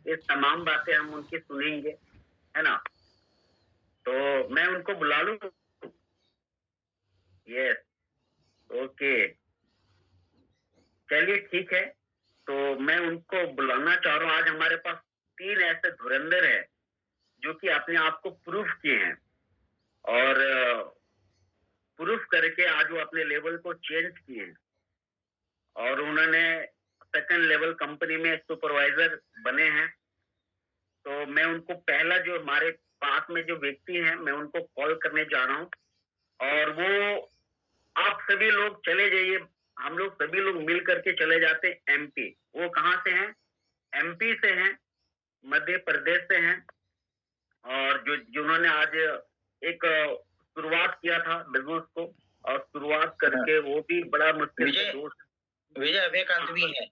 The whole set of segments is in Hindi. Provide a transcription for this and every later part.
ये तमाम बातें हम उनकी सुनेंगे, है ना? तो मैं उनको बुला लूँ? Yes, okay. चलिए ठीक है, तो मैं उनको बुलाना चाह रहा हूँ। आज हमारे पास 3 ऐसे धुरंधर हैं, जो कि अपने आप को प्रूफ किए हैं और प्रूफ करके आज वो अपने लेवल को चेंज किए हैं और उन्होंने सेकंड लेवल कंपनी में सुपरवाइजर बने हैं। तो मैं उनको पहला जो हमारे पास में जो व्यक्ति हैं, मैं उनको कॉल करने जा रहा हूँ और वो आप सभी लोग चले जाइए, हम लोग सभी लोग मिल करके चले जाते हैं एमपी। वो कहाँ से हैं? एमपी से हैं, मध्य प्रदेश से हैं और जिन्होंने आज एक शुरुआत किया था बिजनेस को और शुरुआत करके वो भी बड़ा मुश्किल से दोस्त विजय अभयकांत भी है।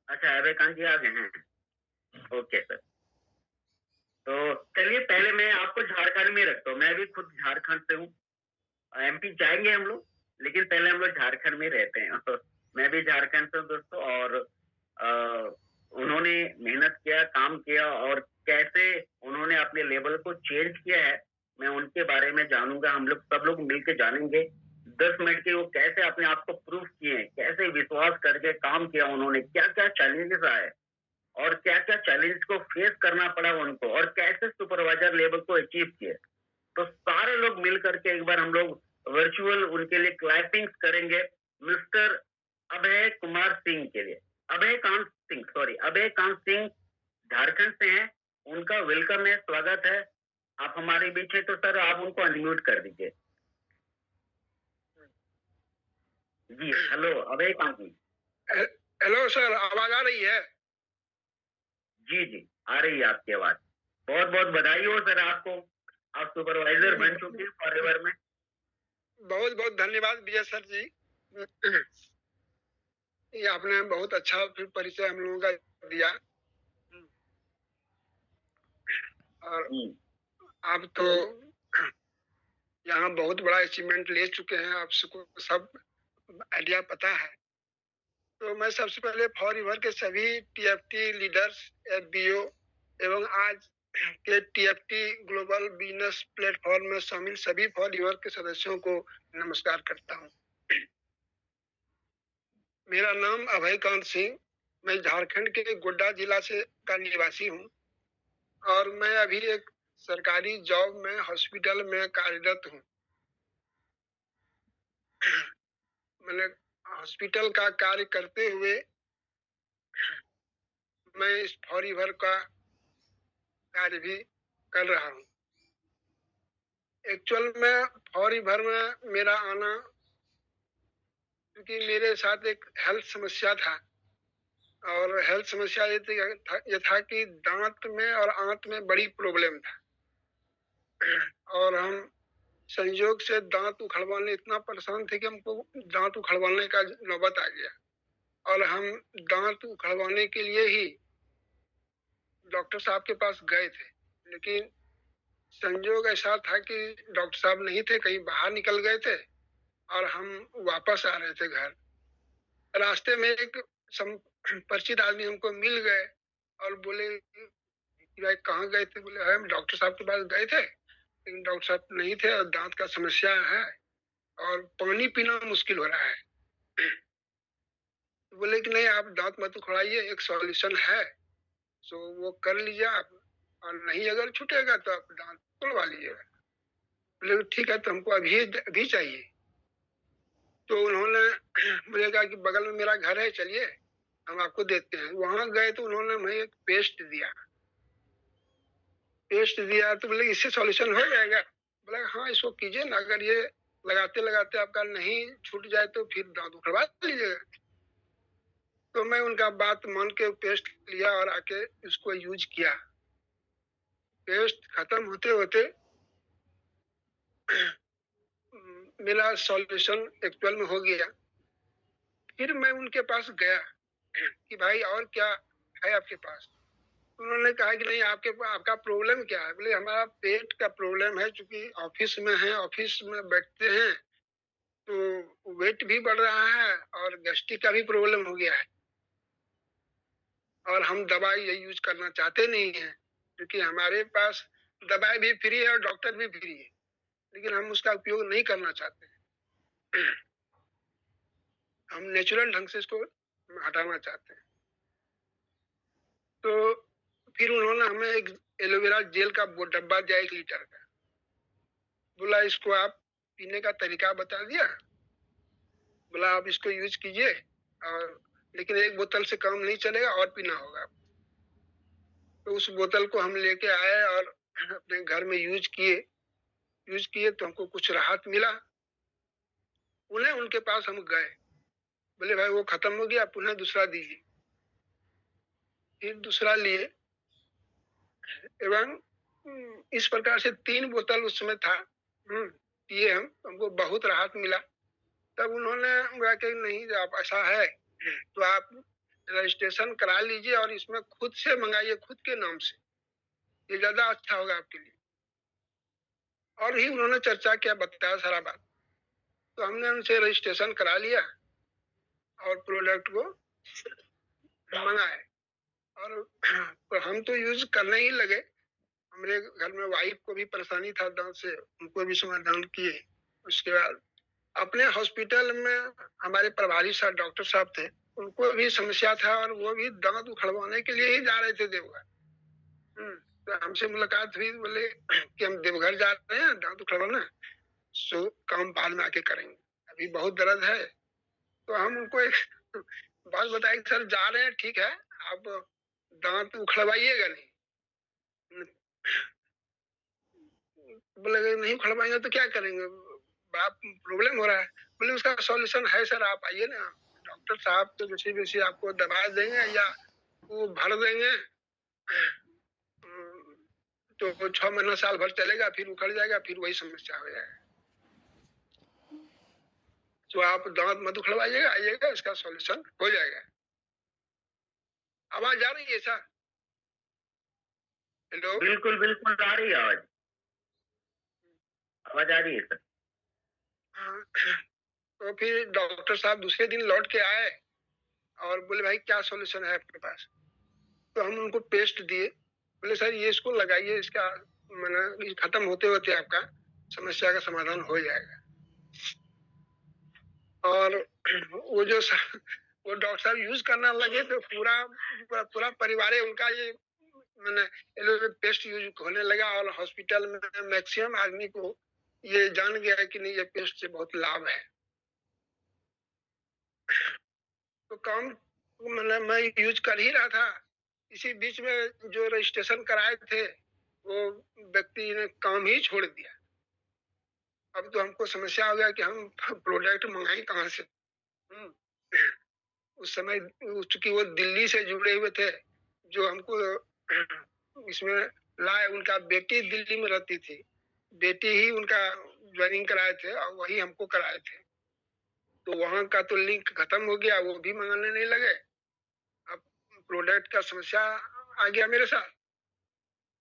अच्छा, अभयकांत जी आ गए हैं। Okay sir. तो चलिए पहले मैं आपको झारखंड में रखता हूँ, मैं भी खुद झारखंड से हूँ। एमपी जाएंगे हम लोग, लेकिन पहले हम लोग झारखंड में रहते हैं। मैं भी झारखंड से हूँ दोस्तों और अ, उन्होंने मेहनत किया, काम किया और कैसे उन्होंने अपने लेवल को चेंज किया है, मैं उनके बारे में जानूंगा। हम लोग सब लोग मिलकर जानेंगे 10 मिनट के वो कैसे अपने आप को प्रूफ किए, कैसे विश्वास करके काम किया उन्होंने, क्या क्या चैलेंजेस आए और क्या क्या चैलेंज को फेस करना पड़ा उनको और कैसे सुपरवाइजर लेवल को अचीव किए। तो सारे लोग मिल करके एक बार हम लोग वर्चुअल उनके लिए क्लैपिंग करेंगे मिस्टर अभय कुमार सिंह के लिए। अभय कांत सिंह झारखंड से हैं, उनका वेलकम है, स्वागत है। आप हमारे बीच है तो सर आप उनको अनम्यूट कर दीजिए। जी हेलो अभय कांत जी। हेलो सर, आवाज आ रही है? जी जी आ रही है आपकी आवाज। बहुत बहुत बधाई हो सर आपको, आप सुपरवाइजर बन चुके हैं फॉरएवर में। बहुत बहुत धन्यवाद विजय सर जी। ये आपने बहुत अच्छा फिर परिचय हम लोगों का दिया और आप तो यहाँ बहुत बड़ा अचीवमेंट ले चुके हैं, आप सबको सब आइडिया पता है। तो मैं सबसे पहले फॉरएवर के सभी टीएफटी लीडर्स, एफबीओ एवं आज के टीएफटी ग्लोबल बिजनेस प्लेटफॉर्म में शामिल सभी फॉरएवर के सदस्यों को नमस्कार करता हूँ। मेरा नाम अभय कांत सिंह, मैं झारखंड के गोड्डा जिला से का निवासी हूँ और मैं अभी एक सरकारी जॉब में हॉस्पिटल में कार्यरत हूँ। मैंने हॉस्पिटल का कार्य करते हुए मैं इस फॉरएवर का कार्य भी कर रहा हूँ। एक्चुअल में फॉरएवर में मेरा आना क्योंकि मेरे साथ एक हेल्थ समस्या था और हेल्थ समस्या ये था कि दांत में और आंत में बड़ी प्रॉब्लम था और हम संयोग से दांत उखड़वाने इतना परेशान थे कि हमको दांत उखड़वाने का नौबत आ गया और हम दांत उखड़वाने के लिए ही डॉक्टर साहब के पास गए थे, लेकिन संयोग ऐसा था कि डॉक्टर साहब नहीं थे, कहीं बाहर निकल गए थे और हम वापस आ रहे थे घर। रास्ते में एक परिचित आदमी हमको मिल गए और बोले कि भाई कहाँ गए थे? बोले हम डॉक्टर साहब के पास गए थे, लेकिन डॉक्टर साहब नहीं थे और दांत का समस्या है और पानी पीना मुश्किल हो रहा है। बोले कि नहीं आप दांत मत उखड़ाइए, एक सॉल्यूशन है, सो वो कर लीजिए आप और नहीं अगर छूटेगा तो आप दांत तोड़वा लीजिएगा। बोले ठीक है, तो हमको अभी अभी चाहिए। तो उन्होंने मुझे कहा कि बगल में मेरा घर है, चलिए हम आपको देते हैं। वहां गए तो उन्होंने हमें एक पेस्ट दिया। तो बोले इससे सॉल्यूशन हो जाएगा? बोला हाँ इसको कीजिए ना, अगर ये लगाते लगाते आपका नहीं छूट जाए तो फिर दांत उखड़वा लीजिएगा। तो मैं उनका बात मान के पेस्ट लिया और आके इसको यूज किया। पेस्ट खत्म होते होते मेरा सॉल्यूशन एक्चुअल में हो गया। फिर मैं उनके पास गया कि भाई और क्या है आपके पास? उन्होंने कहा कि नहीं आपका प्रॉब्लम क्या है? बोले हमारा पेट का प्रॉब्लम है, चूंकि ऑफिस में है, ऑफिस में बैठते हैं तो वेट भी बढ़ रहा है और गैस्ट्रिक का भी प्रॉब्लम हो गया है। और हम दवाई ये यूज करना चाहते नहीं हैं, क्योंकि हमारे पास दवाई भी फ्री है और डॉक्टर भी फ्री है, लेकिन हम उसका उपयोग नहीं करना चाहते हैं। हम नेचुरल ढंग से इसको हटाना चाहते हैं। तो फिर उन्होंने हमें एक एलोवेरा जेल का वो डब्बा दिया 1 लीटर का, बोला इसको आप पीने का तरीका बता दिया, बोला आप इसको यूज कीजिए, और लेकिन 1 बोतल से कम नहीं चलेगा और पीना होगा। तो उस बोतल को हम लेके आए और अपने घर में यूज किए तो हमको कुछ राहत मिला। उन्हें उनके पास हम गए, बोले भाई वो खत्म हो गया, पुनः दूसरा दीजिए। फिर दूसरा लिए एवं इस प्रकार से 3 बोतल उस समय था, पिए हमको बहुत राहत मिला। तब उन्होंने कहा कि नहीं आप ऐसा है तो आप रजिस्ट्रेशन करा लीजिए और इसमें खुद से मंगाइए, खुद के नाम से, ये ज्यादा अच्छा होगा आपके लिए। और ही उन्होंने चर्चा किया, बताया सारा बात। तो हमने उनसे रजिस्ट्रेशन करा लिया और प्रोडक्ट को मंगाए, और तो हम तो यूज करने ही लगे। हमारे घर में वाइफ को भी परेशानी था दांत से, उनको भी समाधान किए। उसके बाद अपने हॉस्पिटल में हमारे प्रभारी सर डॉक्टर साहब थे, उनको भी समस्या था और वो भी दांत उखड़वाने के लिए ही जा रहे थे देवघर। तो हमसे मुलाकात हुई, बोले कि हम देवघर जा रहे हैं दांत उखड़वाना, सो काम बाद में आके करेंगे, अभी बहुत दर्द है। तो हम उनको एक बात बताई, सर जा रहे हैं ठीक है, आप दांत उखड़वाइएगा नहीं। बोले नहीं उखड़वाएंगे तो क्या करेंगे, बड़ा प्रॉब्लम हो रहा है। बोले उसका सॉल्यूशन है सर, आप आइए ना, डॉक्टर साहब तो जैसे वैसे आपको दवा देंगे या वो भर देंगे, तो 6 महीना साल भर चलेगा, फिर उखड़ जाएगा, फिर वही समस्या हो जाएगा। तो आप दांत मत उखड़वाइएगा, आइएगा, इसका सॉल्यूशन हो जाएगा। आवाज आ रही है सर? हेलो? बिल्कुल बिल्कुल आ रही है आवाज, आवाज आ रही है सर। हाँ, तो फिर डॉक्टर साहब दूसरे दिन लौट के आए और बोले भाई क्या सॉल्यूशन है आपके पास। तो हम उनको पेस्ट दिए, बोले सर ये इसको लगाइए, इसका मैंने खत्म होते होते आपका समस्या का समाधान हो जाएगा। और वो जो वो डॉक्टर साहब यूज करना लगे तो पूरा परिवार है उनका ये मैंने एलोवेरा पेस्ट यूज होने लगा, और हॉस्पिटल में मैक्सिमम आदमी को ये जान गया कि नहीं ये पेस्ट से बहुत लाभ है। तो काम मैंने मैं यूज कर ही रहा था, इसी बीच में जो रजिस्ट्रेशन कराए थे वो व्यक्ति ने काम ही छोड़ दिया। अब तो हमको समस्या हो गया कि हम प्रोडक्ट मंगाए कहाँ से। उस समय चूंकि वो दिल्ली से जुड़े हुए थे, जो हमको इसमें लाए, उनका बेटी दिल्ली में रहती थी, बेटी ही उनका ज्वाइनिंग कराए थे और वही हमको कराए थे। तो वहां का तो लिंक खत्म हो गया, वो भी मंगाने नहीं लगे। अब प्रोडक्ट का समस्या आ गया मेरे साथ।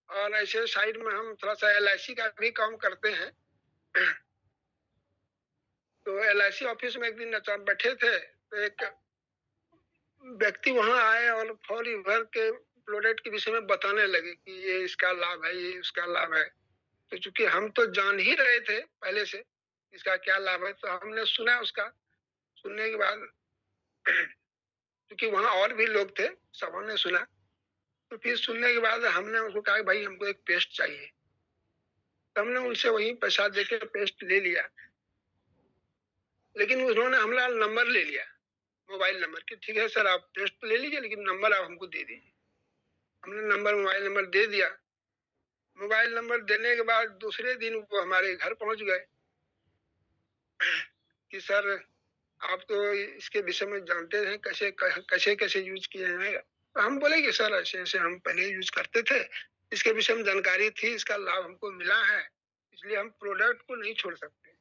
और ऐसे साइड में हम थोड़ा सा LIC का भी काम करते हैं। तो LIC ऑफिस में एक दिन अचानक बैठे थे, तो एक व्यक्ति वहां आए और फौरी भर के प्रोडक्ट के विषय में बताने लगे कि ये इसका लाभ है, ये उसका लाभ है। तो चूंकि हम तो जान ही रहे थे पहले से इसका क्या लाभ है, तो हमने सुना उसका। सुनने के बाद क्योंकि वहां और भी लोग थे, सबने सुना। तो फिर सुनने के बाद हमने उनको कहा भाई हमको एक पेस्ट चाहिए। तो हमने उनसे वही पैसा देके पेस्ट ले लिया, लेकिन उन्होंने हमारा नंबर ले लिया, मोबाइल नंबर, कि ठीक है सर आप पेस्ट तो ले लीजिए लेकिन नंबर आप हमको दे दीजिए। हमने मोबाइल नंबर दे दिया। मोबाइल नंबर देने के बाद दूसरे दिन वो हमारे घर पहुंच गए कि सर आप तो इसके विषय में जानते हैं, कैसे कैसे कैसे यूज किए हैं। तो हम बोले कि सर ऐसे ऐसे हम पहले यूज करते थे, इसके विषय में जानकारी थी, इसका लाभ हमको मिला है, इसलिए हम प्रोडक्ट को नहीं छोड़ सकते।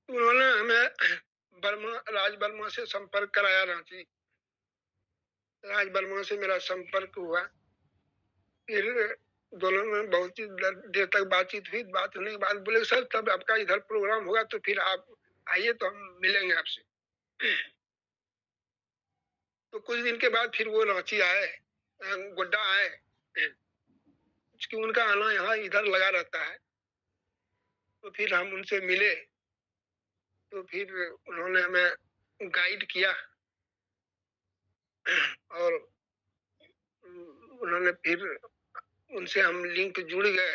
तो उन्होंने हमें राज वर्मा से संपर्क कराया, रांची राज वर्मा से मेरा संपर्क हुआ। फिर दोनों में बहुत ही देर तक बातचीत हुई। बात होने के बाद बोले सर तब आपका इधर प्रोग्राम होगा तो फिर आप आइए तो हम मिलेंगे आपसे। तो कुछ दिन के बाद फिर वो रांची आए, गोड्डा आए, क्योंकि उनका आना यहाँ इधर लगा रहता है। तो फिर हम उनसे मिले, तो फिर उन्होंने हमें गाइड किया और उन्होंने फिर उनसे हम लिंक जुड़ गए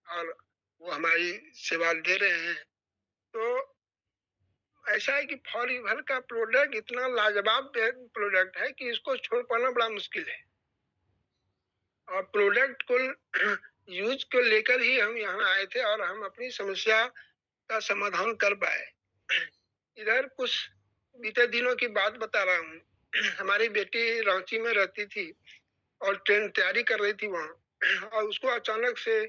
और वो हमारी सेवा दे रहे हैं। तो ऐसा है कि फॉरीवर का प्रोडक्ट इतना लाजवाब प्रोडक्ट है कि इसको छोड़ पाना बड़ा मुश्किल है। और प्रोडक्ट को यूज को लेकर ही हम यहाँ आए थे और हम अपनी समस्या का समाधान कर पाए। इधर कुछ बीते दिनों की बात बता रहा हूँ। हमारी बेटी रांची में रहती थी और ट्रेन तैयारी कर रही थी वहाँ, और उसको अचानक से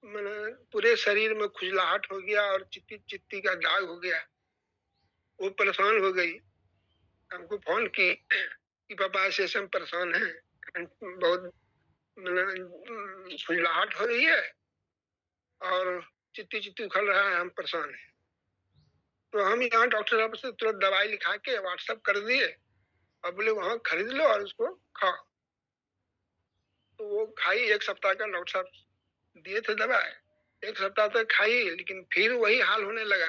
मैंने पूरे शरीर में खुजलाहट हो गया और चित्ती चित्ती का दाग हो गया। वो परेशान हो गई, हमको फोन की कि पापा ऐसे हम परेशान हैं, बहुत खुजलाहट हो रही है और चित्ती चित्ती उखड़ रहा है, हम परेशान हैं। तो हम यहाँ डॉक्टर साहब से तुरंत दवाई लिखा के व्हाट्सएप कर दिए और बोले वहाँ खरीद लो और उसको खाओ। तो वो खाई, 1 सप्ताह का डॉक्टर साहब दिए थे दवाई, 1 सप्ताह तक खाई, लेकिन फिर वही हाल होने लगा।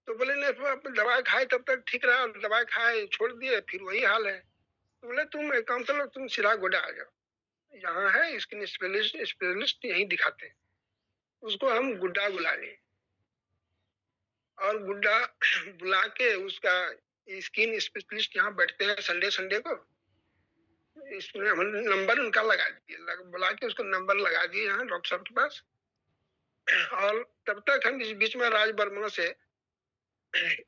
तो बोले नहीं, दवाई खाए तब तक ठीक रहा, दवाई खाए छोड़ दिए फिर वही हाल है। तो बोले तुम एक काम करो, तुम सीधा गोड्डा आ जाओ, यहाँ है स्किन स्पेशलिस्ट यहीं दिखाते हैं। उसको हम गुड्डा बुला लिए और गुड्डा बुला के उसका स्किन स्पेशलिस्ट यहाँ बैठते हैं संडे संडे को, इसमें हम नंबर उनका लगा दिए, बुला के उसको नंबर लगा दिए यहाँ डॉक्टर साहब के पास। और तब तक हम इस बीच में राज वर्मा से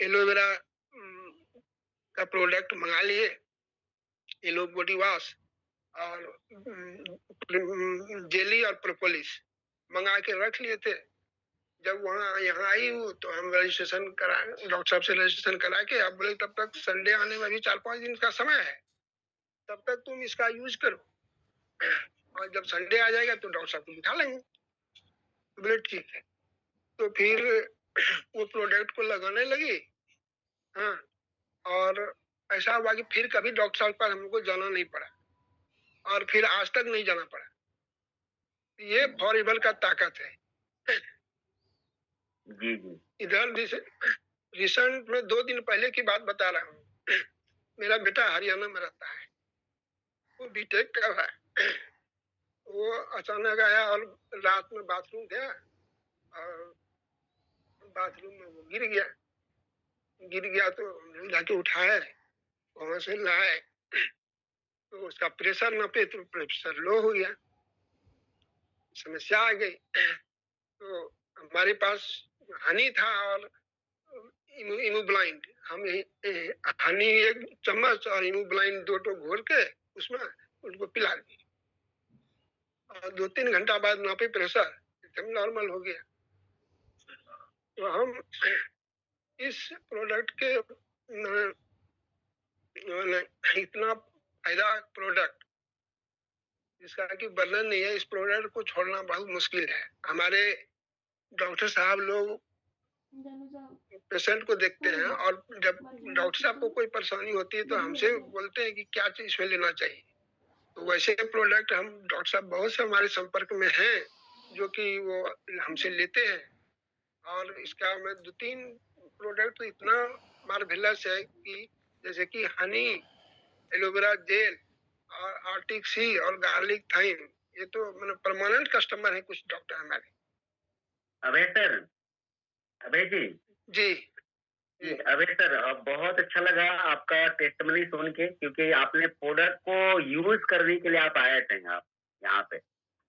एलोवेरा का प्रोडक्ट मंगा लिए, एलो बॉडी वॉश और जेली और प्रोपोलिस मंगा के रख लिए थे। जब वहाँ यहाँ आई हूँ तो हम रजिस्ट्रेशन करा, डॉक्टर साहब से रजिस्ट्रेशन करा के, अब बोले तब तक संडे आने में भी 4-5 दिन का समय है, तब तक तुम इसका यूज करो और जब संडे आ जाएगा तो डॉक्टर साहब को दिखा लेंगे। तो बोले ठीक है। तो फिर वो प्रोडक्ट को लगाने लगी। हाँ, और ऐसा हुआ कि फिर कभी डॉक्टर साहब के पास हमको जाना नहीं पड़ा और फिर आज तक नहीं जाना पड़ा। ये फॉरएवर का ताकत है। जी जी। इधर रिसेंट में 2 दिन पहले की बात बता रहा हूँ। मेरा बेटा हरियाणा में रहता है, वो बीटेक कर रहा है। वो अचानक आया और रात में बाथरूम गया और बाथरूम में वो गिर गया तो जाके उठाए, वहां से लाए तो उसका प्रेशर नापे तो प्रेशर लो हो गया, समस्या आ गई। तो हमारे पास हनी था और इमोब्लाइंड, हम हनी 1 चम्मच और इमोब्लाइंड 2 घोल के उसमें उनको पिला दी और 2-3 घंटा बाद नापे प्रेशर एकदम नॉर्मल हो गया। तो हम इस प्रोडक्ट के इतना फायदा प्रोडक्ट जिसका कि वर्णन नहीं है, इस प्रोडक्ट को छोड़ना बहुत मुश्किल है। हमारे डॉक्टर साहब लोग पेशेंट को देखते हैं और जब डॉक्टर साहब को कोई परेशानी होती है तो हमसे बोलते हैं कि क्या चीज इसमें लेना चाहिए। तो वैसे प्रोडक्ट हम डॉक्टर साहब बहुत से हमारे संपर्क में हैं जो कि वो हमसे लेते हैं और इसका मैं 2-3 प्रोडक्ट तो इतना मार्वेलस है कि जैसे कि हनी, एलोवेरा जेल और आर्टिक सी और गार्लिक थाइम, ये तो मतलब परमानेंट कस्टमर है कुछ डॉक्टर हमारे। अभय सर, अभय जी। जी अभय सर, बहुत अच्छा लगा आपका टेस्टमनी सुन के, क्योंकि आपने प्रोडक्ट को यूज करने के लिए आप आए थे। आप यहाँ पे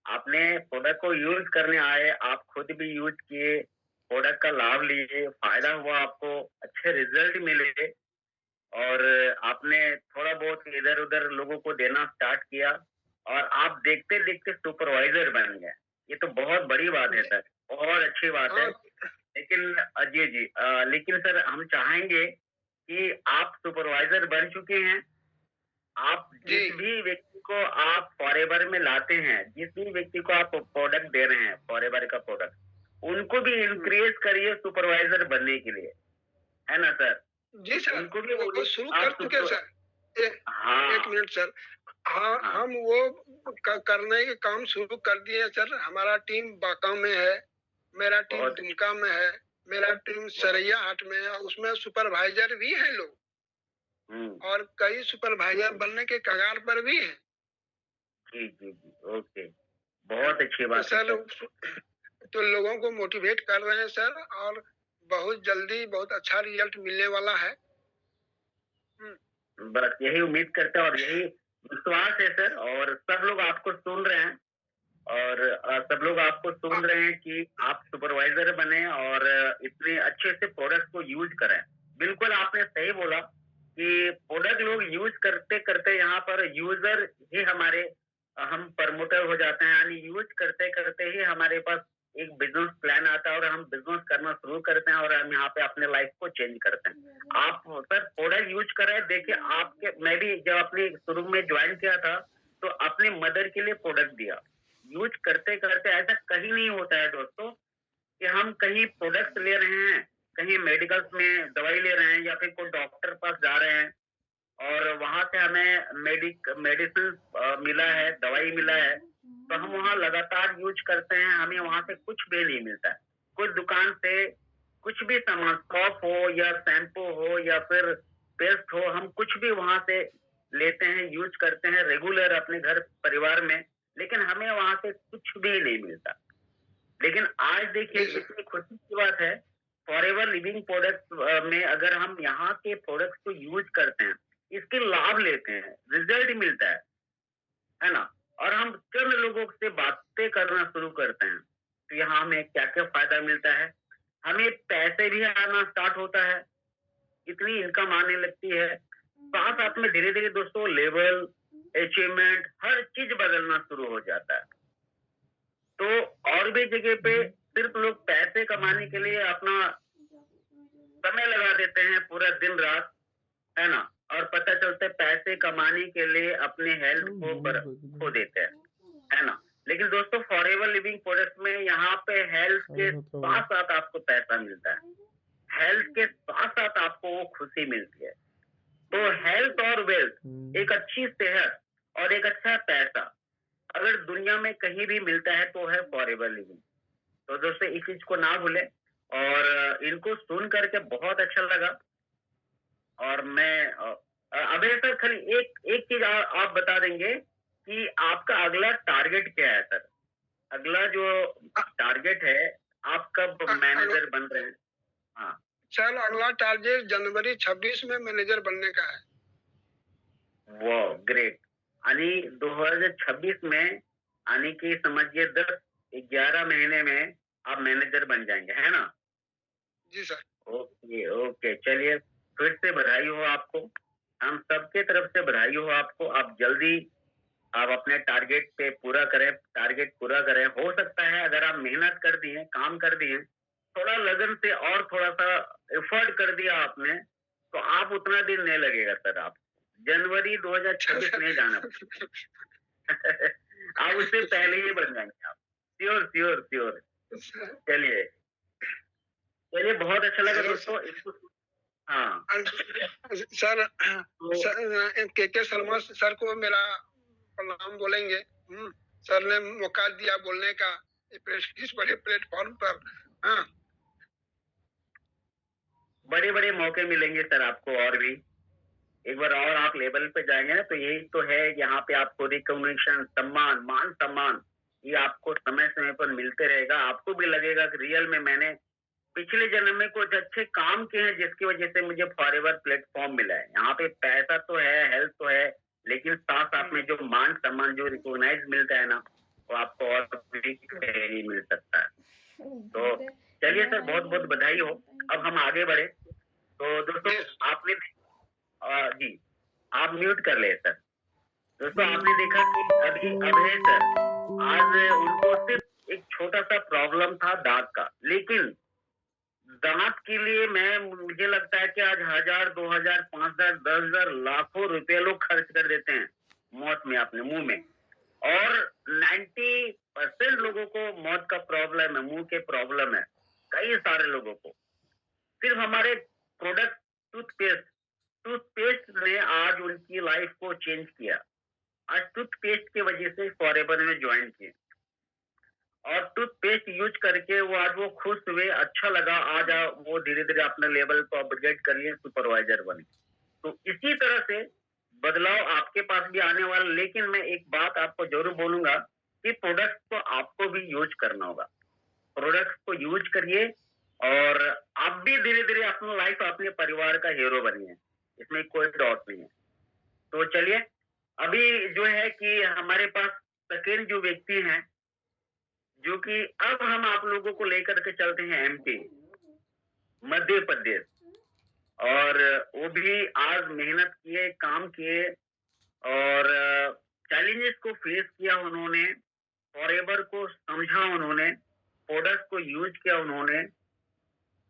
आपने प्रोडक्ट को यूज करने आए, आप खुद भी यूज किए, प्रोडक्ट का लाभ लिए, फायदा हुआ, आपको अच्छे रिजल्ट मिले और आपने थोड़ा बहुत इधर उधर लोगों को देना स्टार्ट किया और आप देखते देखते सुपरवाइजर बन गए। ये तो बहुत बड़ी बात है सर, बहुत अच्छी बात है। लेकिन जी जी, लेकिन सर हम चाहेंगे कि आप सुपरवाइजर बन चुके हैं, आप जिस भी व्यक्ति को आप फॉरएवर में लाते हैं, जिस भी व्यक्ति को आप प्रोडक्ट दे रहे हैं फॉरएवर का प्रोडक्ट, उनको भी इंक्रेज करिए सुपरवाइजर बनने के लिए, है ना सर? जी सर, उनको भी वो शुरू कर चुके सर। एक मिनट सर। हाँ, हाँ। हम वो करने के काम शुरू कर दिए सर। हमारा टीम बांका में है, मेरा टीम बहुत दुमका में है, मेरा टीम सरैया हाट में है। उसमें सुपरवाइजर भी हैं लोग, और कई सुपरवाइजर बनने के कगार पर भी हैं। जी, जी, जी, ओके। बहुत अच्छी तो बात है सर, सर। तो लोगों को मोटिवेट कर रहे हैं सर, और बहुत जल्दी बहुत अच्छा रिजल्ट मिलने वाला है। बस यही उम्मीद करते हैं और यही विश्वास है सर, और सब लोग आपको सुन रहे हैं, और सब लोग आपको सुन रहे हैं कि आप सुपरवाइजर बने और इतने अच्छे से प्रोडक्ट को यूज करें। बिल्कुल आपने सही बोला कि प्रोडक्ट लोग यूज करते करते यहाँ पर यूजर ही हमारे हम प्रमोटर हो जाते हैं, यानी यूज करते करते ही हमारे पास एक बिजनेस प्लान आता है और हम बिजनेस करना शुरू करते हैं और हम यहाँ पे अपने लाइफ को चेंज करते हैं। आप सर प्रोडक्ट यूज कर रहे हैं, देखिए आपके, मैं भी जब अपने शुरू में ज्वाइन किया था तो अपने मदर के लिए प्रोडक्ट दिया। यूज करते करते ऐसा कहीं नहीं होता है दोस्तों कि हम कहीं प्रोडक्ट ले रहे हैं, कहीं मेडिकल्स में दवाई ले रहे हैं या फिर कोई डॉक्टर पास जा रहे हैं और वहां से हमें मेडिसिन मिला है, दवाई मिला है, तो हम वहाँ लगातार यूज करते हैं, हमें वहां से कुछ भी नहीं मिलता है। कुछ दुकान से कुछ भी सामान, सॉप हो या शैम्पू हो या फिर पेस्ट हो, हम कुछ भी वहां से लेते हैं, यूज करते हैं रेगुलर अपने घर परिवार में, लेकिन हमें वहां से कुछ भी नहीं मिलता। लेकिन आज देखिए जी सर। कितनी खुशी की बात है, फॉरएवर लिविंग प्रोडक्ट्स में अगर हम यहाँ के प्रोडक्ट्स को यूज करते हैं, इसके लाभ लेते हैं, रिजल्ट मिलता है ना? और हम चंद लोगों से बातें करना शुरू करते हैं, तो यहाँ हमें क्या-क्या फायदा मिलता है? हमें पैसे भी आना स्टार्ट होता है, इतनी इनकम आने लगती है। साथ-साथ में धीरे-धीरे दोस्तों लेवल, अचीवमेंट हर चीज़ बदलना शुरू हो जाता है। तो और भी जगह पे सिर्फ लोग पैसे कमाने के लिए अपना समय लगा देते हैं पूरा दिन-रात, है ना? और पता चलता है पैसे कमाने के लिए अपने हेल्थ को खो देते हैं, है ना? लेकिन दोस्तों फॉरएवर लिविंग प्रोडक्ट्स में यहाँ पे हेल्थ के साथ-साथ आपको पैसा मिलता है। हेल्थ के साथ-साथ आपको वो खुशी मिलती है। तो हेल्थ और वेल्थ, एक अच्छी सेहत और एक अच्छा पैसा अगर दुनिया में कहीं भी मिलता है तो है फॉरएवर लिविंग। तो दोस्तों इस चीज को ना भूलें, और इनको सुन करके बहुत अच्छा लगा। और मैं अभय सर खाली एक एक चीज आप बता देंगे कि आपका अगला टारगेट क्या है सर? अगला जो टारगेट है, आप कब मैनेजर बन रहे हैं? हाँ। सर, अगला टारगेट जनवरी 26 में मैनेजर बनने का है। वो ग्रेट। आणि 2026 में, यानी कि समझिए 10-11 महीने में आप मैनेजर बन जाएंगे, है ना? जी सर। Okay, okay. चलिए, फिर से बधाई हो आपको। हम सबके तरफ से बधाई हो आपको। आप जल्दी आप अपने टारगेट पे पूरा करें, टारगेट पूरा करें। हो सकता है अगर आप मेहनत कर दिए, काम कर दिए, थोड़ा लगन से और थोड़ा-सा एफर्ट कर दिया आपने, तो आप उतना दिन नहीं लगेगा सर आप। जनवरी 2026 नहीं जाना आप उससे पहले ही बन जाएँगे आप। Sure, sure, sure. चलिए, चलिए बहुत अच्छा लगा हेलो दोस्तों इसको। हाँ, सर, तो सर के शर्मा सर को मेरा प्रणाम बोलेंगे। सर ने मौका दिया बोलने का इस बड़े प्लेटफॉर्म पर। हाँ। बड़े-बड़े मौके मिलेंगे सर आपको और भी। एक बार और आप लेवल पे जाएँगे ना तो यही तो है, यहाँ पे आपको रिकॉग्निशन, सम्मान, मान-सम्मान ये आपको समय-समय पर मिलते रहेगा। आपको भी लगेगा कि रियल में मैंने पिछले जन्म में कुछ अच्छे काम किए हैं जिसकी वजह से मुझे फॉरएवर प्लेटफ़ॉर्म मिला है। यहाँ पे पैसा तो है, हेल्थ तो है, लेकिन साथ-साथ में जो मान-सम्मान, जो रिकॉग्नाइज़ मिलता है ना, वो आपको और भी कहीं नहीं मिल सकता है। तो चलिए सर बहुत-बहुत बधाई हो। अब हम आगे बढ़े। तो दोस्तों आपने जी, आप म्यूट कर लें सर। दोस्तों आपने देखा कि अभी अभय सर, आज उनको सिर्फ एक छोटा-सा प्रॉब्लम था दाँत का, लेकिन दाँत के लिए मुझे लगता है कि आज 1000, 2000, 5000, 10,000 लाखों रुपए लोग खर्च कर देते हैं, मौत में अपने मुँह में। और 90% लोगों को मौत का प्रॉब्लम है, मुँह के प्रॉब्लम है, कई सारे लोगों को। सिर्फ हमारे प्रोडक्ट टूथपेस्ट टूथपेस्ट ने आज उनकी लाइफ को चेंज किया। आज टूथपेस्ट की वजह से फॉरएवर में ज्वाइन किए और टूथपेस्ट यूज करके वो खुश हुए, अच्छा लगा। आज वो धीरे-धीरे अपने लेवल को अपग्रेड कर लिए, सुपरवाइजर बने। तो इसी तरह से बदलाव आपके पास भी आने वाला, लेकिन मैं एक बात आपको ज़रूर बोलूँगा कि प्रोडक्ट को आपको भी यूज़ करना होगा। प्रोडक्ट को यूज़ करिए और आप भी धीरे-धीरे अपनी लाइफ, अपने परिवार का हीरो बनिए। इसमें कोई डाउट नहीं है। तो चलिए, अभी जो है कि हमारे पास सेकंड जो व्यक्ति हैं, जो कि अब हम आप लोगों को लेकर के चलते हैं एमपी, मध्य प्रदेश। और वो भी आज मेहनत किए, काम किए और चैलेंजेस को फेस किया उन्होंने, फॉरएवर को समझा उन्होंने, प्रोडक्ट को यूज़ किया उन्होंने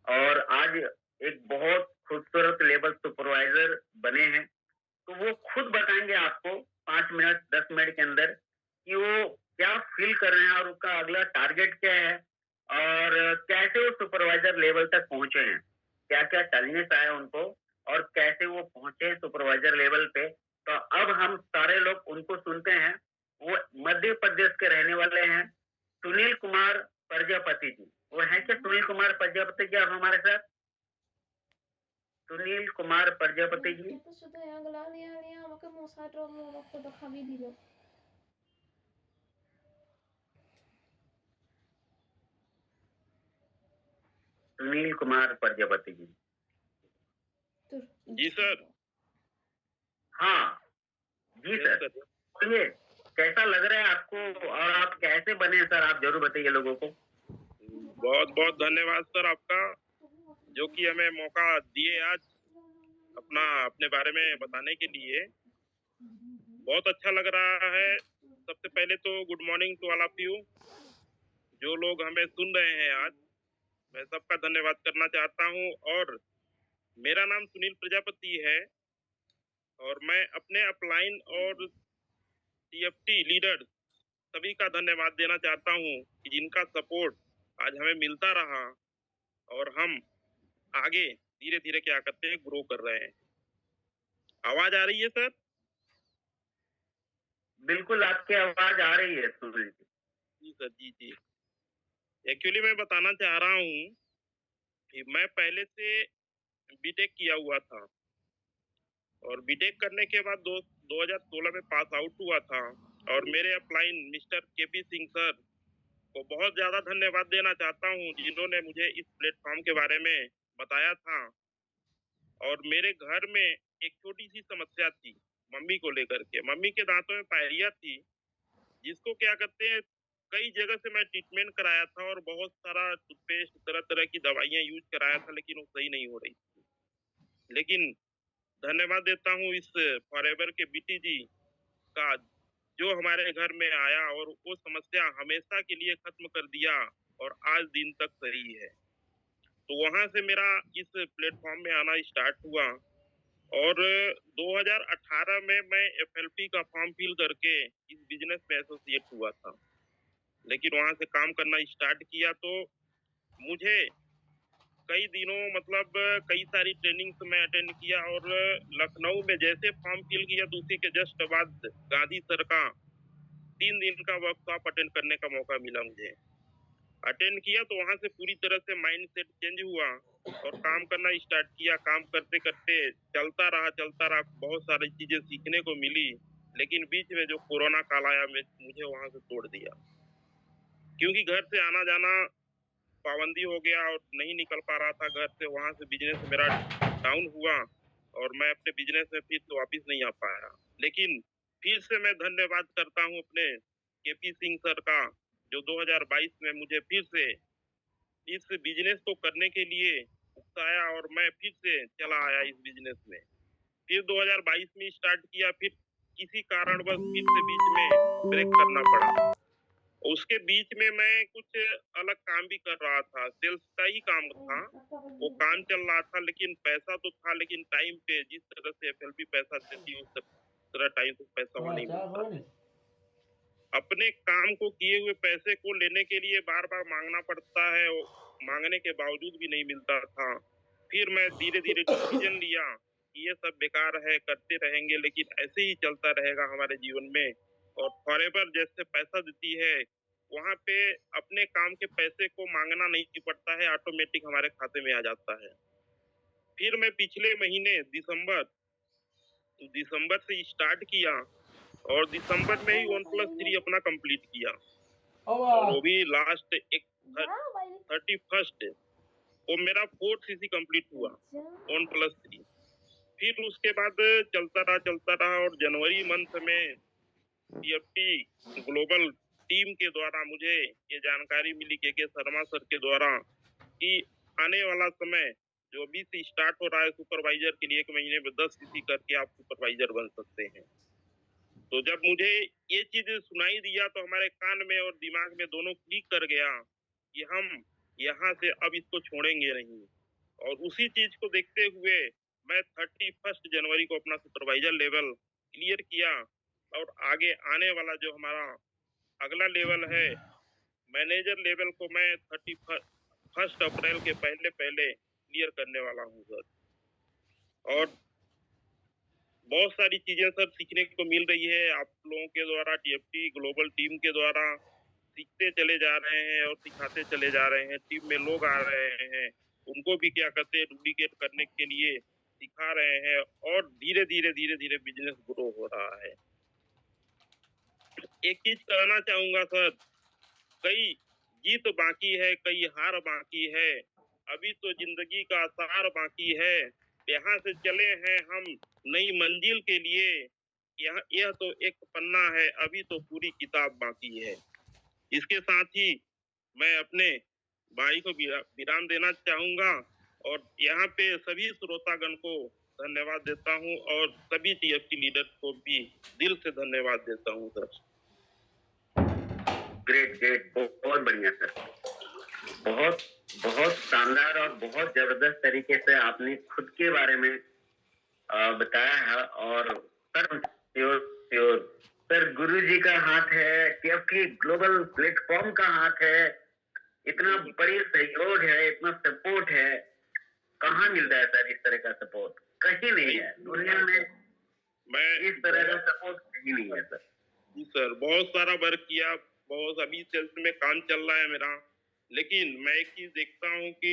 और आज एक बहुत खूबसूरत लेवल सुपरवाइज़र बने हैं। तो वो खुद बताएँगे आपको 5 मिनट, 10 मिनट के अंदर कि वो क्या फ़ील कर रहे हैं और उनका अगला टारगेट क्या है और कैसे वो सुपरवाइज़र लेवल तक पहुँचे हैं। क्या-क्या चैलेंजेस आए उनको और कैसे वो पहुँचे सुपरवाइज़र लेवल पे। तो अब हम सारे लोग उनको सुनते हैं। वो मध्य प्रदेश के रहने वाले हैं, सुनील कुमार प्रजापति जी। वो हैं क्या सुनील कुमार प्रजापति जी, आप हमारे साथ? सुनील कुमार प्रजापति जी। सुनील कुमार प्रजापति जी। जी सर। हाँ, जी यस सर। सर। बोलिए, कैसा लग रहा है आपको और आप कैसे बने सर? आप ज़रूर बताइए लोगों को। बहुत बहुत धन्यवाद सर आपका, जो कि हमें मौका दिए आज अपने बारे में बताने के लिए। बहुत अच्छा लग रहा है। सबसे पहले तो good morning to all of you, जो लोग हमें सुन रहे हैं आज। मैं सबका धन्यवाद करना चाहता हूँ। और मेरा नाम सुनील प्रजापति है और मैं अपने अपलाइन और टीएफटी लीडर सभी का धन्यवाद देना चाहता हूँ कि जिनका सपोर्ट आज हमें मिलता रहा और हम आगे धीरे धीरे क्या करते हैं, ग्रो कर रहे हैं। आवाज आ रही है सर? बिल्कुल, आपकी आवाज़ आ रही है सुनील जी। जी सर, जी जी। एक्चुअली मैं बताना चाह रहा हूँ कि मैं पहले से बीटेक किया हुआ था और बीटेक करने के बाद 2016 में पास आउट हुआ था। और मेरे upline mister KP Singh sir को बहुत ज्यादा धन्यवाद देना चाहता हूँ, जिन्होंने मुझे इस प्लेटफॉर्म के बारे में बताया था। और मेरे घर में एक छोटी सी समस्या थी मम्मी को लेकर के। मम्मी के दांतों में पायरिया थी, जिसको क्या कहते हैं, कई जगह से मैं ट्रीटमेंट कराया था और बहुत सारा टूथपेस्ट, तरह तरह की दवाइयाँ यूज कराया था, लेकिन वो सही नहीं हो रही थी। लेकिन धन्यवाद देता हूँ इस फॉरएवर के बीटी जी का, जो हमारे घर में आया और वो समस्या हमेशा के लिए खत्म कर दिया और आज दिन तक सही है। तो वहां से मेरा इस प्लेटफॉर्म में आना स्टार्ट हुआ और 2018 में मैं एफएलपी का फॉर्म फिल करके इस बिजनेस में एसोसिएट हुआ था। लेकिन वहां से काम करना स्टार्ट किया तो मुझे कई दिनों, मतलब कई सारी ट्रेनिंग्स मैं अटेंड किया और लखनऊ में जैसे फॉर्म फिल किया तो उसी के जस्ट बाद गांधी सर का 3 दिन का वर्कशॉप अटेंड करने का मौका मिला मुझे। अटेंड किया तो वहां से पूरी तरह से माइंड सेट चेंज हुआ और काम करना स्टार्ट किया। काम करते करते चलता रहा, बहुत सारी चीजें सीखने को मिली। लेकिन बीच में जो कोरोना काल आया, मुझे वहां से तोड़ दिया, क्योंकि घर से आना जाना पाबंदी हो गया और नहीं निकल पा रहा था घर से। वहां से बिजनेस मेरा डाउन हुआ और मैं अपने बिजनेस में फिर से वापिस नहीं आ पाया। लेकिन फिर से मैं धन्यवाद करता हूँ अपने केपी सिंह सर का, जो 2022 में मुझे फिर से इस बिजनेस को करने के लिए उकसाया और मैं फिर से चला आया इस बिजनेस में। फिर 2022 में स्टार्ट किया, फिर किसी कारणवश फिर से बीच में ब्रेक करना पड़ा। उसके बीच में मैं कुछ अलग काम भी कर रहा था, सेल्स का ही काम था। वो काम चल रहा था, लेकिन पैसा तो था, लेकिन टाइम पे जिस तरह से एफएलपी पैसा देती है उस तरह टाइम से पैसा वो नहीं मिलता। अपने काम को किए हुए पैसे को लेने के लिए बार बार मांगना पड़ता है, मांगने के बावजूद भी नहीं मिलता था। फिर मैं धीरे धीरे डिसीजन लिया कि ये सब बेकार है, करते रहेंगे, लेकिन ऐसे ही चलता रहेगा हमारे जीवन में। और फॉरएवर जैसे पैसा देती है, वहाँ पे अपने काम के पैसे को मांगना नहीं पड़ता है, ऑटोमेटिक हमारे खाते में आ जाता है। फिर मैं पिछले महीने दिसंबर से स्टार्ट किया और दिसंबर में ही OnePlus 3 अपना कंप्लीट किया, और वो भी लास्ट एक 31st वो मेरा 4th सीसी कंप्लीट हुआ OnePlus 3। फिर उसके बाद चलता रहा और जनवरी मंथ में TFT ग्लोबल टीम के द्वारा मुझे ये जानकारी मिली के शर्मा सर के द्वारा कि आने वाला समय जो अभी से स्टार्ट हो रहा है सुपरवाइजर के लिए, 1 महीने में 10 सीसी करके आप सुपरवाइजर बन सकते हैं। तो जब मुझे ये चीज सुनाई दिया तो हमारे कान में और दिमाग में दोनों क्लिक कर गया कि हम यहाँ से अब इसको छोड़ेंगे नहीं। और उसी चीज को देखते हुए मैं 31 जनवरी को अपना सुपरवाइजर लेवल क्लियर किया, और आगे आने वाला जो हमारा अगला लेवल है मैनेजर लेवल को मैं 31 अप्रैल के पहले क्लियर करने वाला हूँ सर। और बहुत सारी चीजें सर सीखने को मिल रही है आप लोगों के द्वारा, TFT ग्लोबल टीम के द्वारा सीखते चले जा रहे हैं और सिखाते चले जा रहे हैं। टीम में लोग आ रहे हैं, उनको भी क्या कहते हैं डुप्लीकेट करने के लिए सिखा रहे हैं, और धीरे धीरे बिजनेस ग्रो हो रहा है। एक चीज कहना चाहूंगा सर, कई जीत बाकी है, कई हार बाकी है, अभी तो जिंदगी का सार बाकी है। यहाँ से चले हैं हम नई मंजिल के लिए, यह तो एक पन्ना है, अभी तो पूरी किताब बाकी है। इसके साथ ही मैं अपने भाई को विराम देना चाहूंगा और यहाँ पे सभी श्रोतागण को धन्यवाद देता हूँ, और सभी TFT लीडर को भी दिल से धन्यवाद देता हूँ सर। ग्रेट, बहुत बढ़िया सर, बहुत शानदार और बहुत जबरदस्त तरीके से आपने खुद के बारे में बताया है। और सर श्योर सर, गुरुजी का हाथ है, TFT ग्लोबल प्लेटफॉर्म का हाथ है, इतना बड़ी सहयोग है, इतना सपोर्ट है, कहाँ मिलता है सर इस तरह का सपोर्ट? कहीं नहीं है दुनिया में, इस तरह का सपोर्ट कहीं नहीं है सर। जी सर, बहुत सारा वर्क किया, बहुत अभी सेल्स में काम चल रहा है मेरा, लेकिन मैं एक चीज देखता हूँ कि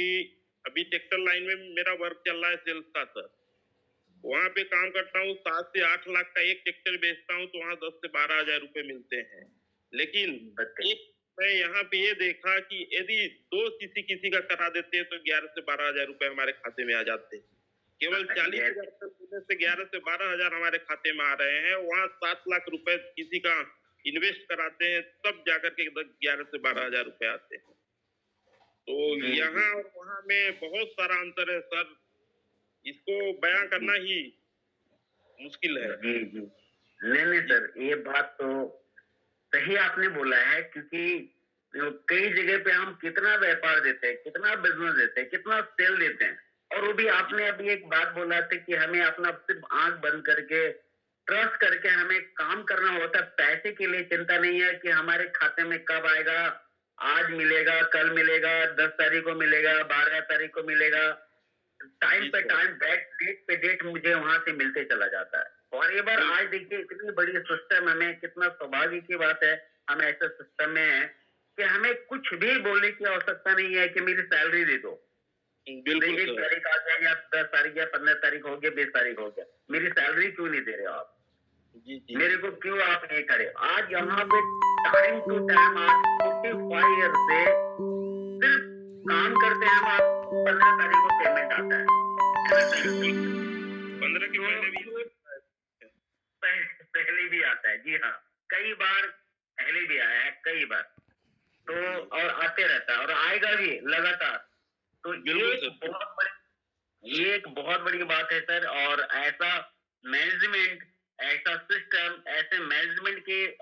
अभी ट्रैक्टर लाइन में मेरा वर्क चल रहा है सेल्स का सर। वहाँ पे काम करता हूँ, 7 से 8 लाख का एक ट्रैक्टर बेचता हूँ तो वहाँ 10 से 12 हजार रुपए मिलते हैं। लेकिन एक मैं यहाँ पे ये देखा कि यदि 2 सीसी किसी का करा देते हैं तो 11 से 12 हजार रुपए हमारे खाते में आ जाते हैं। केवल 40 हजार से 11 से 12 हजार हमारे खाते में आ रहे हैं, वहाँ 7 लाख रुपए किसी का इन्वेस्ट कराते हैं तब जाकर के 11 से 12 हजार रुपए आते हैं। तो यहाँ और वहाँ में बहुत सारा अंतर है सर, इसको बयां करना ही मुश्किल है। जी नहीं सर, ये बात तो सही आपने बोला है, क्योंकि कई जगह पे हम कितना व्यापार देते हैं, कितना बिजनेस देते हैं, कितना सेल देते हैं, और वो भी आपने अभी एक बात बोला था कि हमें अपना सिर्फ आंख बंद करके ट्रस्ट करके हमें काम करना होता है। पैसे के लिए चिंता नहीं है कि हमारे खाते में कब आएगा, आज मिलेगा, कल मिलेगा, 10 तारीख को मिलेगा, 12 तारीख को मिलेगा, टाइम पे टाइम डेट पे डेट मुझे वहां से मिलते चला जाता है। और ये बार आज देखिए कितनी बड़ी सिस्टम, हमें कितना सौभाग्य की बात है हम ऐसे सिस्टम में है कि हमें कुछ भी बोलने की आवश्यकता नहीं है कि मेरी सैलरी दे दो। 1 तारीख आ गया या 10 तारीख या 15 तारीख हो गया, 20 तारीख हो गया, मेरी सैलरी क्यों नहीं दे रहे हो आप? मेरे को क्यों आप नहीं करे? आज यहाँ पे टाइम टू टाइम आज 45 ईयर से सिर्फ काम करते हैं हम, आप 15 तारीख को पेमेंट आता है, 15 के पहले भी आता है। जी हाँ, कई बार पहले भी आया है, कई बार तो, और आते रहता है और आएगा भी लगातार। तो ये एक बहुत बड़ी बात है सर। और ऐसा मैनेजमेंट, ऐसा सिस्टम, ऐसे मैनेजमेंट के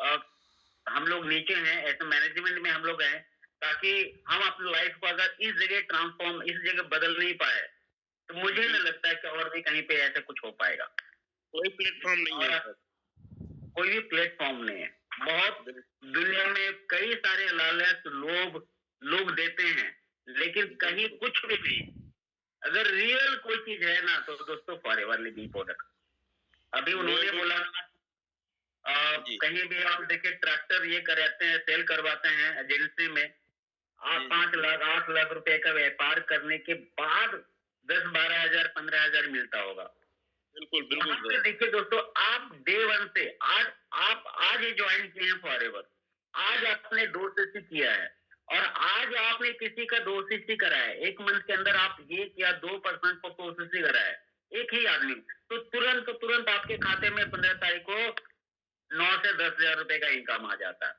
हम लोग नीचे हैं, ऐसे मैनेजमेंट में हम लोग हैं, ताकि हम अपनी लाइफ को अगर इस जगह ट्रांसफॉर्म, इस जगह बदल नहीं पाए तो मुझे नहीं लगता है कि और भी कहीं पे ऐसा कुछ हो पाएगा। कोई प्लेटफॉर्म नहीं है, कोई भी प्लेटफॉर्म नहीं है। बहुत दुनिया में कई सारे लालच लोग देते हैं, लेकिन कहीं कुछ भी नहीं। अगर रियल कोई चीज है ना तो दोस्तों फॉरएवर लिविंग प्रोडक्ट। अभी उन्होंने बोला कहीं भी आप देखिए ट्रैक्टर ये कराते हैं, सेल करवाते हैं एजेंसी में, आप 5 लाख 8 लाख रुपए का व्यापार करने के बाद 10-12 हजार 15 हजार मिलता होगा। बिल्कुल बिल्कुल। देखिए दोस्तों, आप डे वन से आज ही ज्वाइन किए हैं फॉरएवर, आज आपने 2 सीसी किया है और आज आपने किसी का 2 सीसी करा है, 1 मंथ के अंदर आप ये किया 2% को 2 सीसी करा है एक ही आदमी, तो तुरंत आपके खाते में 15 तारीख को 9 से 10 हजार रुपए का इनकम आ जाता है।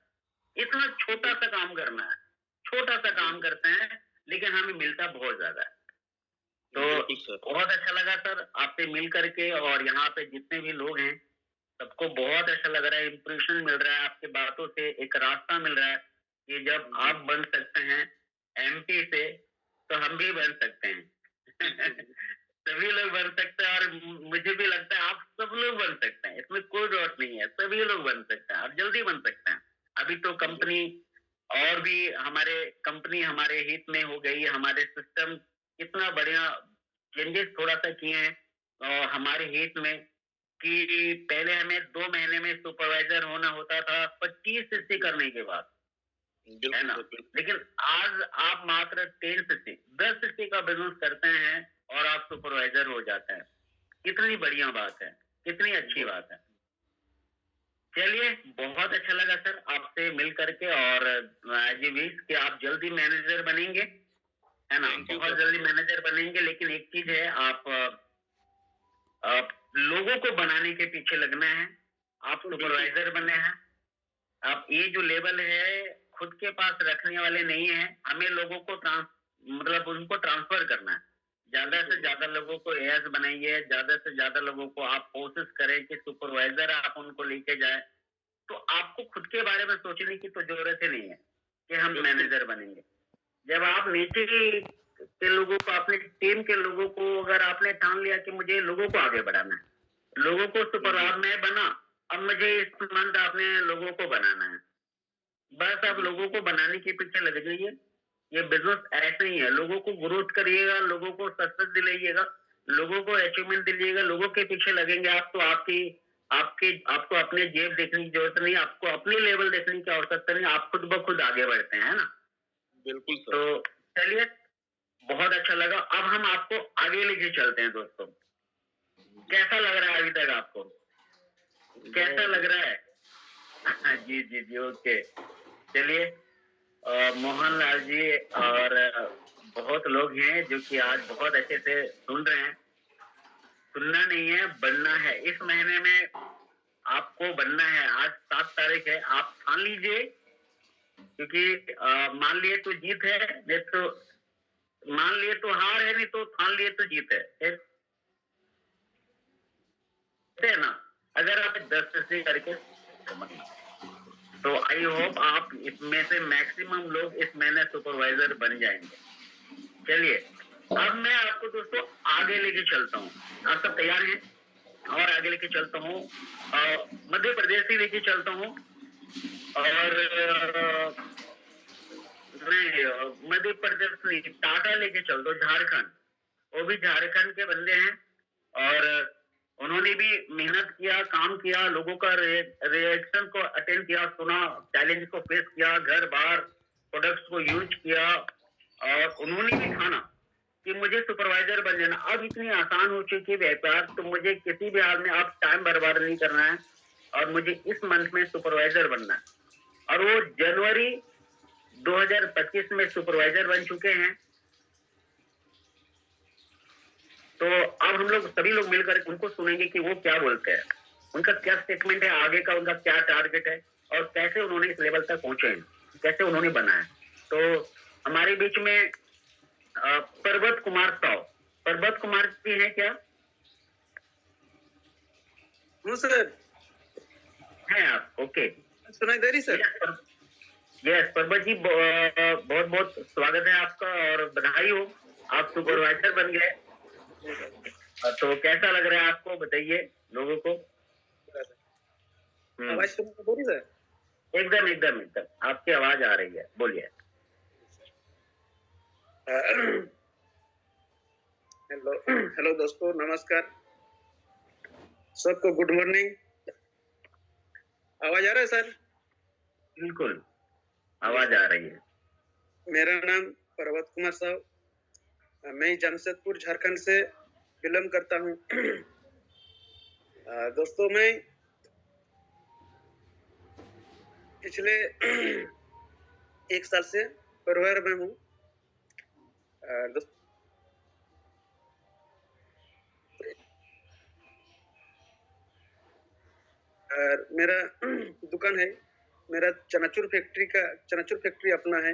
इतना छोटा सा काम करना है, छोटा सा काम करते हैं लेकिन हमें मिलता बहुत ज्यादा है। तो बहुत अच्छा लगा सर आपसे मिल करके, और यहाँ पे जितने भी लोग हैं सबको बहुत अच्छा लग रहा है, इंप्रेशन मिल रहा है आपकी बातों से, एक रास्ता मिल रहा है कि जब आप बन सकते हैं एमपी से तो हम भी बन सकते हैं। सभी लोग बन सकते हैं और मुझे भी लगता है आप सब लोग बन सकते हैं, इसमें कोई डाउट नहीं है, सभी लोग बन सकते हैं, आप जल्दी बन सकते हैं। अभी तो कंपनी और भी हमारे हित में हो गई, हमारे सिस्टम कितना बढ़िया चेंजेस थोड़ा सा किए हैं हमारे हित में, कि पहले हमें 2 महीने में सुपरवाइजर होना होता था 25 सीसी करने के बाद, है ना, लेकिन आज आप मात्र 10 सीसी का बिजनेस करते हैं और आप सुपरवाइजर हो जाते हैं। कितनी बढ़िया बात है, कितनी अच्छी बात है। चलिए बहुत अच्छा लगा सर आपसे मिल करके, और जी विश कि आप जल्दी मैनेजर बनेंगे, है ना, बहुत जल्दी मैनेजर बनेंगे। लेकिन एक चीज है, आप लोगों को बनाने के पीछे लगना है। आप सुपरवाइजर बने हैं, आप ये जो लेवल है खुद के पास रखने वाले नहीं है, हमें लोगों को मतलब उनको ट्रांसफर करना है। ज्यादा से ज्यादा लोगों को एएस बनाइए, ज्यादा से ज्यादा लोगों को आप कोशिश करें कि सुपरवाइजर आप उनको लेके जाए। तो आपको खुद के बारे में सोचने की तो जरूरत ही नहीं है कि हम मैनेजर बनेंगे। जब आप नीचे के लोगों को, अपने टीम के लोगों को अगर आपने ठान लिया कि मुझे लोगों को आगे बढ़ाना है, लोगों को सुपरवाइजर में बना, अब मुझे इस मंथ आपने लोगों को बनाना है, बस आप लोगों को बनाने के पीछे लग जाइए। ये बिजनेस ऐसे ही है, लोगों को ग्रोथ करिएगा, लोगों को सक्सेस दिलाइएगा, लोगों को अचीवमेंट दिलाइएगा, लोगों के पीछे लगेंगे आप तो आपको अपने जेब देखने की जरूरत नहीं, आपको अपनी लेवल देखने की आवश्यकता नहीं, आप खुद ब खुद आगे बढ़ते हैं, है ना। बिल्कुल सर। तो चलिए बहुत अच्छा लगा, अब हम आपको आगे लेके चलते हैं दोस्तों। कैसा लग रहा है अभी तक आपको, कैसा लग रहा है? जी जी जी ओके। चलिए मोहन लाल जी और बहुत लोग हैं जो कि आज बहुत अच्छे से सुन रहे हैं। सुनना नहीं है, बनना है। इस महीने में आपको बनना है। आज 7 तारीख है, आप ठान लीजिए, क्योंकि मान लिए तो जीत है, नहीं तो मान लिए तो हार है, नहीं तो ठान लिए तो जीत है ना। अगर आप 10 से करके तो आई होप आप इसमें से मैक्सिमम लोग इस महीने सुपरवाइजर बन जाएंगे। चलिए अब मैं आपको दोस्तों आगे लेके चलता हूँ, आप सब तैयार हैं? और आगे लेके चलता हूँ, मध्य प्रदेश ही लेके चलता हूँ, और नहीं मध्य प्रदेश नहीं, टाटा लेके चलता हूँ, झारखंड। वो भी झारखंड के बंदे हैं और उन्होंने भी मेहनत किया, काम किया, लोगों का रिएक्शन को अटेंड किया, सुना, चैलेंज को फेस किया, घर बार प्रोडक्ट्स को यूज किया, और उन्होंने भी ठाना कि मुझे सुपरवाइजर बन जाना। अब इतनी आसान हो चुकी है व्यापार, तो मुझे किसी भी हाल में आप टाइम बर्बाद नहीं करना है और मुझे इस मंथ में सुपरवाइजर बनना है। और वो जनवरी 2025 में सुपरवाइजर बन चुके हैं। तो अब हम लोग सभी लोग मिलकर उनको सुनेंगे कि वो क्या बोलते हैं, उनका क्या स्टेटमेंट है, आगे का उनका क्या टारगेट है, और कैसे उन्होंने इस लेवल तक पहुंचे हैं, कैसे उन्होंने बनाया। तो हमारे बीच में पर्वत कुमार साव, पर्वत कुमार जी हैं क्या? सर हैं आप? ओके, सुनाई दे रही सर? यस पर्वत जी, बहुत बहुत स्वागत है आपका और बधाई हो, आप सुपरवाइजर बन गए। तो कैसा लग रहा है आपको, बताइए लोगों को। आवाज सुनाई दे रही सर? एकदम एकदम एकदम आपकी आवाज आ रही है, बोलिए। हेलो हेलो दोस्तों, नमस्कार। सबको गुड मॉर्निंग। आवाज आ रहा है सर? बिल्कुल आवाज आ रही है। मेरा नाम पर्वत कुमार साहब, मैं जमशेदपुर झारखंड से बिलोंग करता हूँ। दोस्तों, मैं पिछले 1 साल से परिवार में हूँ। मेरा दुकान है, मेरा चनाचूर फैक्ट्री अपना है।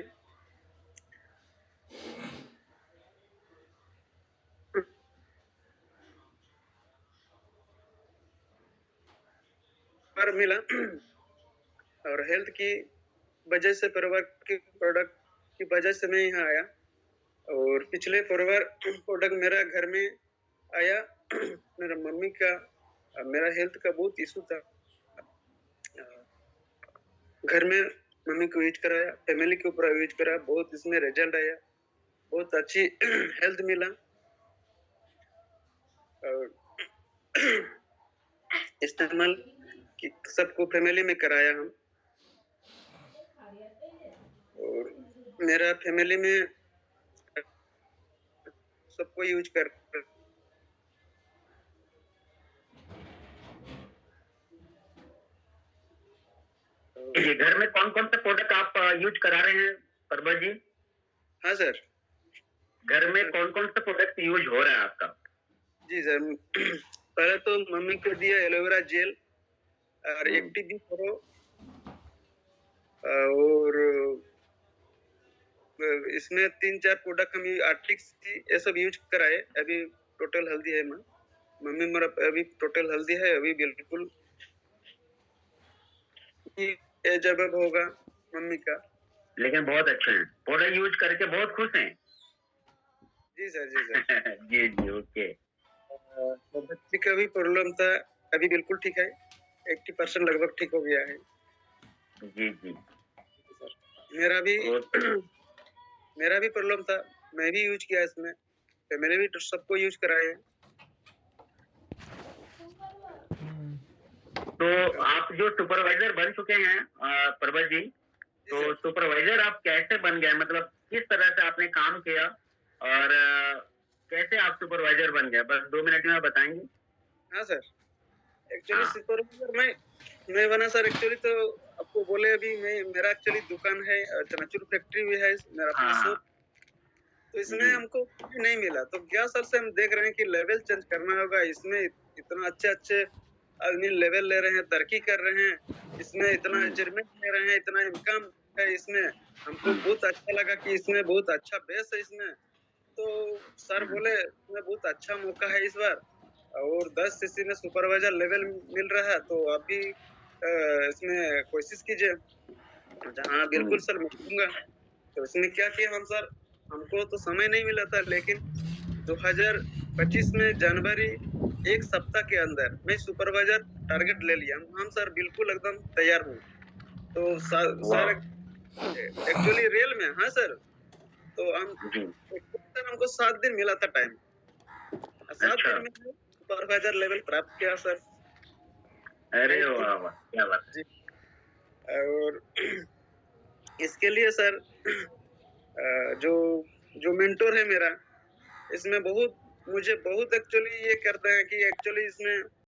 पर मिला और हेल्थ की वजह से, परिवार के प्रोडक्ट की वजह से मैं यहाँ आया। और पिछले परिवार प्रोडक्ट मेरा घर में आया। मेरा मम्मी का, मेरा हेल्थ का बहुत इशू था। घर में मम्मी को यूज कराया, फैमिली के ऊपर यूज करा, बहुत इसमें रिजल्ट आया, बहुत अच्छी हेल्थ मिला। और इस्तेमाल सबको फैमिली में कराया हम। और मेरा फैमिली में सबको यूज कर ये घर में कौन कौन से प्रोडक्ट आप यूज करा रहे हैं परबा जी? हाँ सर। घर में कौन कौन सा प्रोडक्ट यूज हो रहा है आपका? जी सर, पहले तो मम्मी को दिया एलोवेरा जेल और एक्टिव प्रो, और इसमें 3-4 प्रोडक्ट हम आर्टिक्स ये सब यूज कराए। अभी टोटल हेल्दी है मम्मी मेरा, अभी टोटल हेल्दी है, अभी बिल्कुल एज अब होगा मम्मी का। लेकिन बहुत अच्छे हैं, प्रोडक्ट यूज करके बहुत खुश हैं। जी सर, जी सर। जी जी ओके। बच्चे का भी प्रॉब्लम था, अभी बिल्कुल ठीक है, 80% लगभग ठीक हो गया है। जी जी मेरा भी मेरा भी प्रॉब्लम था, मैं भी यूज किया इसमें, फैमिली भी सबको यूज कराए। तो आप जो सुपरवाइजर बन चुके हैं पर्वत जी, तो सुपरवाइजर आप कैसे बन गए, मतलब किस तरह से आपने काम किया और कैसे आप सुपरवाइजर बन गए, बस 2 मिनट में बताएंगे? हाँ सर, एक्चुअली सुपरवाइजर मैं बना सर। एक्चुअली तो आपको बोले अभी, मेरा एक्चुअली दुकान है, चनाचूर फैक्ट्री भी है, मेरा अपना शॉप। तो इसमें हमको नहीं मिला, तो 11 साल से हम देख रहे हैं कि लेवल चेंज करना होगा। इसमें इतना अच्छे आदमी लेवल ले रहे हैं, तरक्की कर रहे हैं, इसमें इतना अचीवमेंट ले रहे हैं, इतना इनकम है इसमें। हमको बहुत अच्छा लगा कि इसमें बहुत अच्छा बेस है इसमें। तो सर बोले इसमें बहुत अच्छा मौका है इस बार, और 10 सीसी में सुपरवाइजर लेवल मिल रहा है, तो आप भी इसमें कोशिश कीजिए। हाँ बिल्कुल सर, मैं करूंगा। तो इसमें क्या किया हम सर, हमको तो समय नहीं मिला था, लेकिन 2025 में जनवरी 1 सप्ताह के अंदर मैं सुपरवाइजर टारगेट ले लिया। हम सर बिल्कुल एकदम तैयार हूँ। तो सर एक्चुअली रियल में, हाँ सर, तो हमको 7 दिन मिला था टाइम। 7 दिन में सुपरवाइजर लेवल प्राप्त किया सर। अरे वाह वाह, क्या बात है। और इसके लिए सर जो मेंटोर है मेरा, इसमें मुझे बहुत एक्चुअली ये करते हैं कि एक्चुअली इसमें